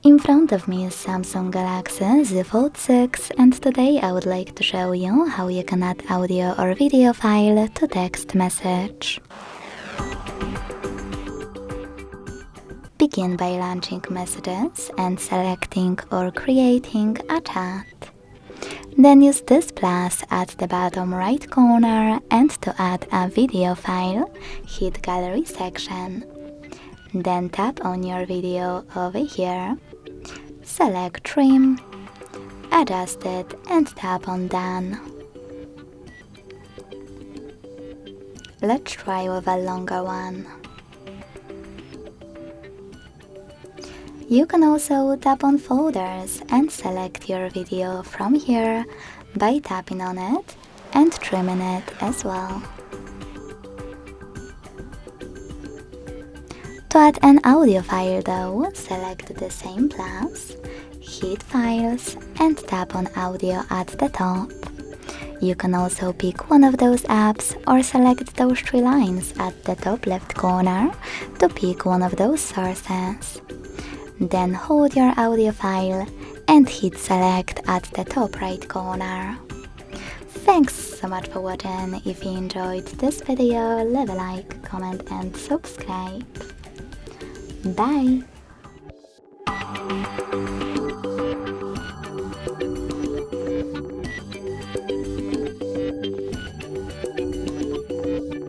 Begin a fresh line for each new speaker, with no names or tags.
In front of me is Samsung Galaxy Z Fold 6, and today I would like to show you how you can add audio or video file to text message. Begin by launching messages and selecting or creating a chat. Then use this plus at the bottom right corner, and to add a video file, hit Gallery section. Then tap on your video over here, select Trim, adjust it and tap on Done. Let's try with a longer one. You can also tap on folders and select your video from here by tapping on it and trimming it as well. To add an audio file though, select the same plus, hit Files and tap on Audio at the top. You can also pick one of those apps or select those three lines at the top left corner to pick one of those sources. Then hold your audio file and hit Select at the top right corner. Thanks so much for watching. If you enjoyed this video, leave a like, comment and subscribe. Bye!